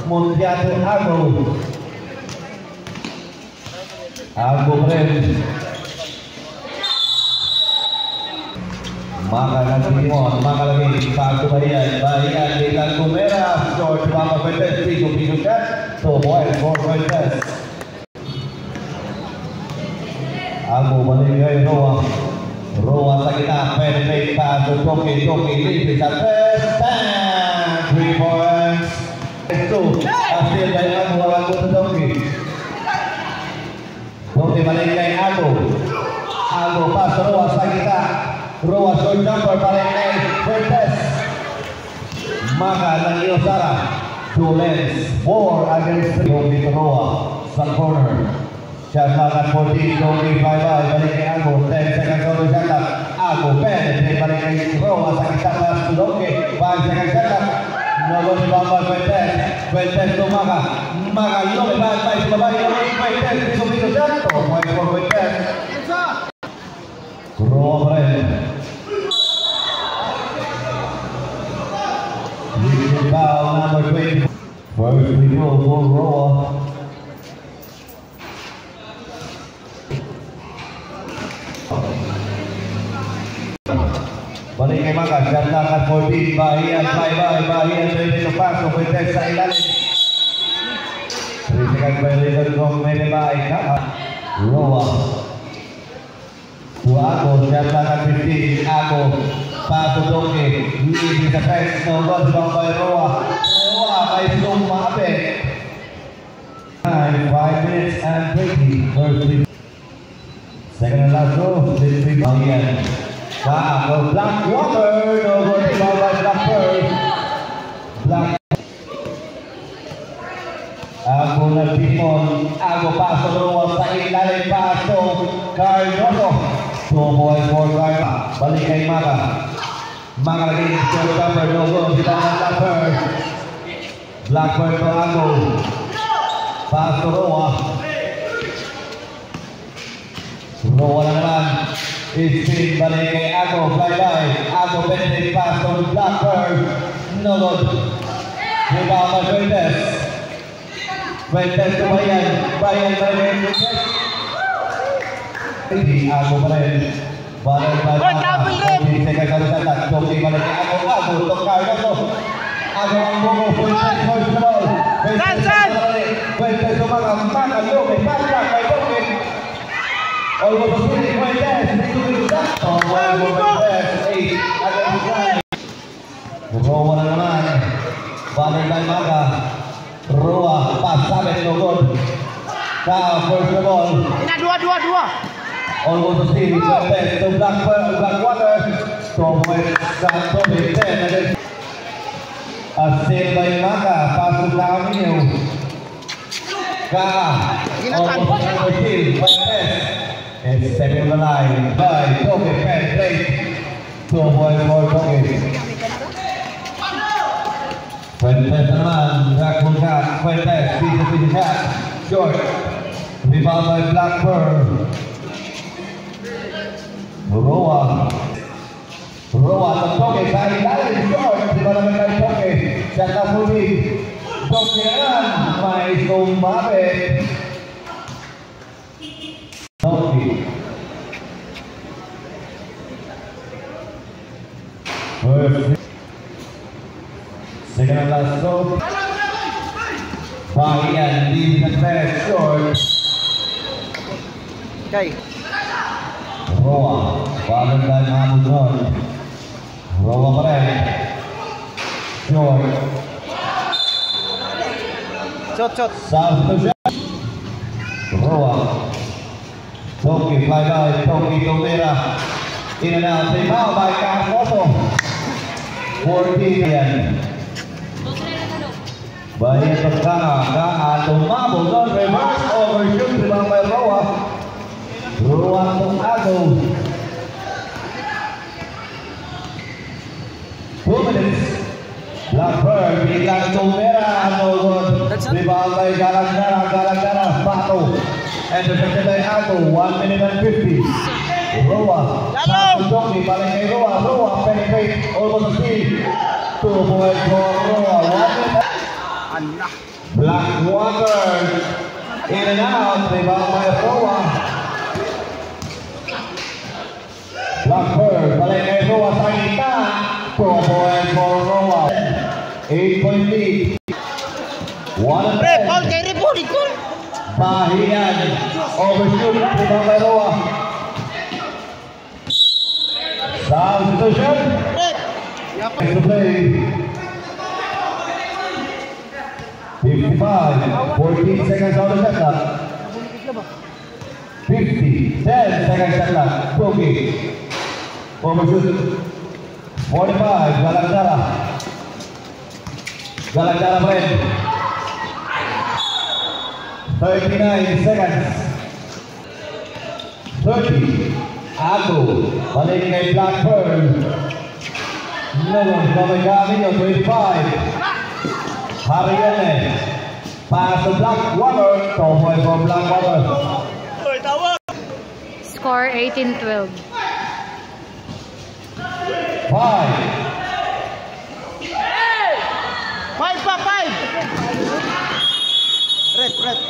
Montiato Ago. Ago rin. Makalagay bago Bahian Litan Kumera, short Bama Fuentes, piso shot, so boy, 4 Fuentes. Ago Baligay Roa sa gitna, penetrate pass to Toki, lead sa 3 points. 2, hasil dari Ago to Toki. Toki Baligay Ago pass Roa sa gitna. Roa short jumper paling naik Fuentes. Maka ng Iosara 2 lengths 4 against 3 dito Roa sa corner. Shot makan 14 Dogi 5 balik kay Ago 10 seconds on the shot clock. Ago penetrate balik kay Roa sa kita pass to Dogi 5 seconds shot clock. Nobel di bawah Fuentes to Maka lumipad pa sa babae Fuentes piso shot to point for Fuentes. Roa pa rin. Foul number 20. First free throw for Roa. Balik kay Maka, shot lakat 14. Bahian ready to pass. Fuentes sa ilalim. 3 seconds violation from Menebay. Roa. Ago, shot lakat 15. Ago. Paso Doki, lead sa press, no good long by Roa may sumabi. 5 minutes and 20. First second and last row, this big Bahian. Ago, Blackwater, no good long by Blackbird. Ago nagpipon, Ago paso Roa sa ilalim paso, Cardoso. 2 points for Cardoso. Balik kay Maka. Maka lagi short jumper, no good. Kita ng Blackbird to Ago. Pass to Roa. Roa na naman. Spin, balik kay Ago. Fly by. Ago penetrate pass to Blackbird. No good. Rebound by Fuentes. Fuentes to Bahian balik kay Fuentes. Ago pa rin. Balik by Maka. Second kali datang, Toki balik ke Ago to Cardoso. Ago ang bumo, Fuentes first the ball. Fuentes to Maka Loke, pasa kay Toki. Almost spinning Fuentes, dito sa Fuentes, 8 against 9. Roa na naman. Balik by Maka. Roa, pass sabit no good. First the ball. Dua. Almost steal, Fuentes to Blackwater. Tomoy Santobi 10 against Asil by Maka. Pasok na kami niyo. Almost steal, Fuentes. And stepping the line by Toki penetrate. Tomoy for Toki. Fuentes naman. Fuentes, piso shot. Short. Rebound by Blackbird. Roa to Toki sa ilalim short. Di ba naman kay Toki? Shot na huli. Toki naman. May sumabit. Toki. First. Second and last throw. Bahian lead the best short. Okay. Roa, bago tayo mahamon doon. Roa pa rin. Short. South to shot. Roa. Toki, fly by. Toki, Tomera. In and out. Rebound by Cardoso. 14 yan. Bahian to Kanga. Tumabog doon. Reverse overshoot. Rebound by Roa. Roa to Ago. 2 minutes. Blackbird, bilang Tomera. Rebound by Galagdara. Bato. And defended by Ago. 1 minute and 50. Roa. Toki, balik kay Roa. Penetrate. Almost a steal. 2 points for Roa. 1 minute. Blackwater. In and out. Rebound by Roa. Blackbird. Balik kay Roa sa kita. 2 points for Roa. 8-point lead. 1-10. Paul, kay Repoli ko. Bahian. Overshoot. Rebound by Roa. Substitution. To play. 55. 14 seconds on the shot clock. 50. 10 seconds shot clock. Boogie. Overshoot. 45. Galagdara. Galagdara break. 39 seconds. 30. Ago. Balik kay Blackburn. Noon, Camino, 25. Hariane. Pass to Blackwater. 2 points for Blackwater. Score 18-12. 5. 5 pa, 5. Red.